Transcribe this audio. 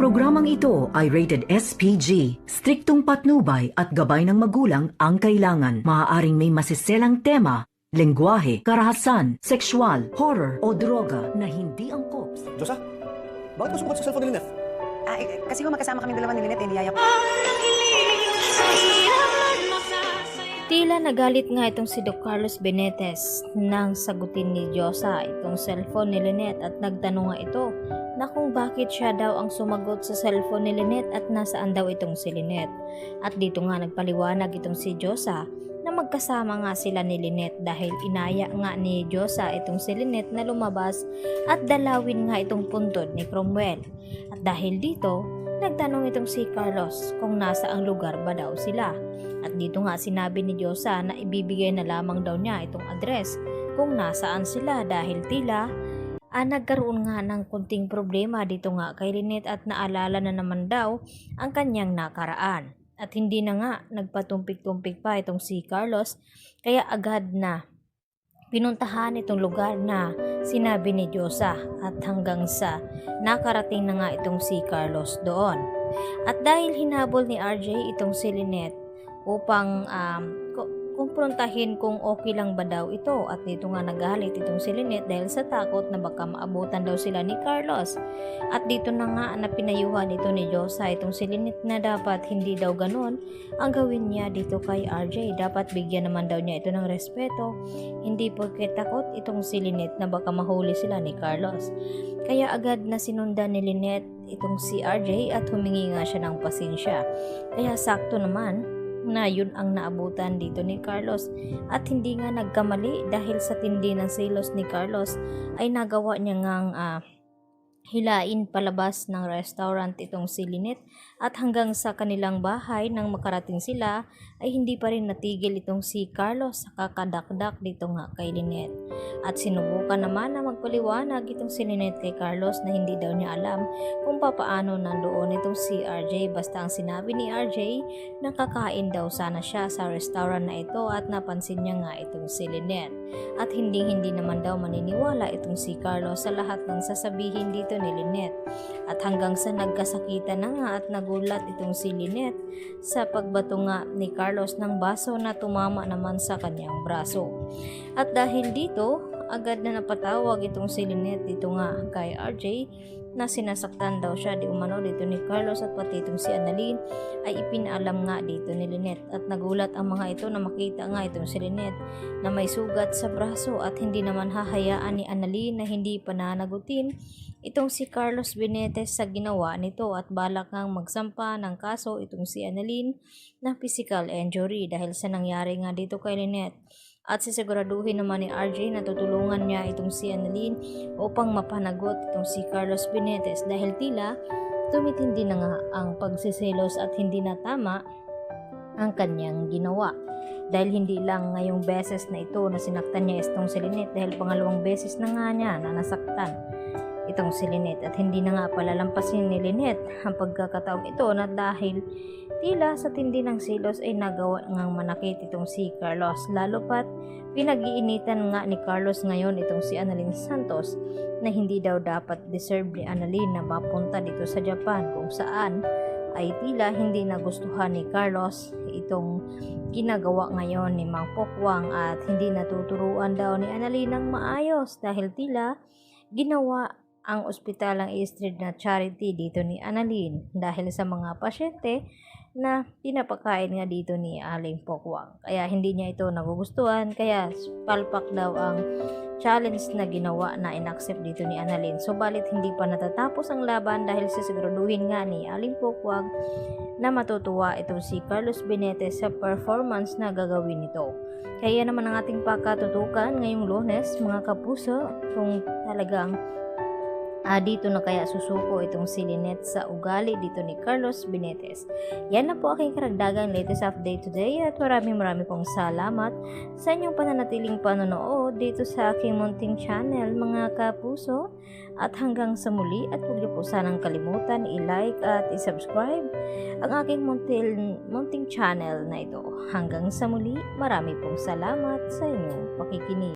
programang ito ay rated SPG. Striktong patnubay at gabay ng magulang ang kailangan. Maaaring may masiselang tema, lengguwahe, karahasan, sexual, horror o droga na hindi angkop. Diyosa, bakit mo sumagot sa cellphone ni Lynette? Kasi kung magkasama kami dalawa ni Lynette, niyaya ko. Tila nagalit nga itong si Doc Carlos Benitez nang sagutin ni Diyosa itong cellphone ni Lynette at nagtanong nga ito na kung bakit siya daw ang sumagot sa cellphone ni Lynette at nasaan daw itong si Lynette. At dito nga nagpaliwanag itong si Diyosa na magkasama nga sila ni Lynette dahil inaya nga ni Diyosa itong si Lynette na lumabas at dalawin nga itong puntod ni Cromwell. At dahil dito, nagtanong itong si Carlos kung nasa ang lugar ba daw sila. At dito nga sinabi ni Diyosa na ibibigay na lamang daw niya itong address kung nasaan sila dahil tila nagkaroon nga ng kunting problema dito nga kay Lynette at naalala na naman daw ang kanyang nakaraan. At hindi na nga nagpatumpik-tumpik pa itong si Carlos kaya agad na pinuntahan itong lugar na sinabi ni Diyosa at hanggang sa nakarating na nga itong si Carlos doon. At dahil hinabol ni RJ itong si Lynette upang kumprontahin kung okay lang ba daw ito at dito nga nagalit itong si Lynette dahil sa takot na baka maabutan daw sila ni Carlos. At dito na nga na pinayuhan ito ni Diyosa itong si Lynette na dapat hindi daw ganon ang gawin niya dito kay RJ. Dapat bigyan naman daw niya ito ng respeto, hindi porket takot itong si Lynette na baka mahuli sila ni Carlos. Kaya agad na sinundan ni Lynette itong si RJ at humingi nga siya ng pasensya. Kaya sakto naman na yun ang naabutan dito ni Carlos at hindi nga nagkamali dahil sa tindi ng selos ni Carlos ay nagawa niya ngang hilain palabas ng restaurant itong si Lynette at hanggang sa kanilang bahay nang makarating sila ay hindi pa rin natigil itong si Carlos sa kakadakdak dito nga kay Lynette. At sinubukan naman na magpaliwanag itong si Lynette kay Carlos na hindi daw niya alam kung papaano nandoon itong si RJ, basta ang sinabi ni RJ na kakain daw sana siya sa restaurant na ito at napansin niya nga itong si Lynette. At hindi naman daw maniniwala itong si Carlos sa lahat ng sasabihin dito ni Lynette. At hanggang sa nagkasakitan na nga at nagulat itong si Lynette sa pagbato nga ni Carlos ng baso na tumama naman sa kanyang braso. At dahil dito, agad na napatawag itong si Lynette dito nga kay RJ na sinasaktan daw siya di umano dito ni Carlos at pati itong si Annalyn ay ipinaalam nga dito ni Lynette. At nagulat ang mga ito na makita nga itong si Lynette na may sugat sa braso at hindi naman hahayaan ni Annalyn na hindi pananagutin itong si Carlos Benitez sa ginawa nito at balak ngang magsampa ng kaso itong si Annalyn na physical injury dahil sa nangyari nga dito kay Lynette. At sisiguraduhin naman ni RJ na tutulungan niya itong si Annalyn upang mapanagot itong si Carlos Benitez dahil tila tumitindi na nga ang pagsiselos at hindi na tama ang kanyang ginawa. Dahil hindi lang ngayong beses na ito na sinaktan niya itong si Lynette dahil pangalawang beses na nga niya na nasaktan itong si Lynette at hindi na nga palalampasin ni Lynette ang pagkakataong ito na dahil tila sa tindi ng selos ay nagawa ngang manakit itong si Carlos, lalo pat pinag-iinitan nga ni Carlos ngayon itong si Annalyn Santos na hindi daw dapat deserve ni Annalyn na mapunta dito sa Japan kung saan ay tila hindi nagustuhan ni Carlos itong ginagawa ngayon ni Mang Pokwang at hindi natuturuan daw ni Annalyn ng maayos dahil tila ginawa ang ospital ng Eastern na charity dito ni Annalyn dahil sa mga pasyente na pinapakain nga dito ni Aling Pokwang. Kaya hindi niya ito nagugustuhan kaya palpak daw ang challenge na ginawa na inaccept dito ni Annalyn. Subalit hindi pa natatapos ang laban dahil sisiguraduhin nga ni Aling Pokwang na matutuwa itong si Carlos Benitez sa performance na gagawin nito. Kaya naman ang ating pakatutukan ngayong Lunes mga kapuso kung talagang dito na kaya susuko itong si Lynette sa ugali dito ni Carlos Benitez. Yan na po aking karagdagang latest update today at maraming pong salamat sa inyong pananatiling panonood dito sa aking munting channel mga kapuso. At hanggang sa muli at huwag niyo po sanang kalimutan i-like at i-subscribe ang aking munting channel na ito. Hanggang sa muli, marami pong salamat sa inyong pakikinig.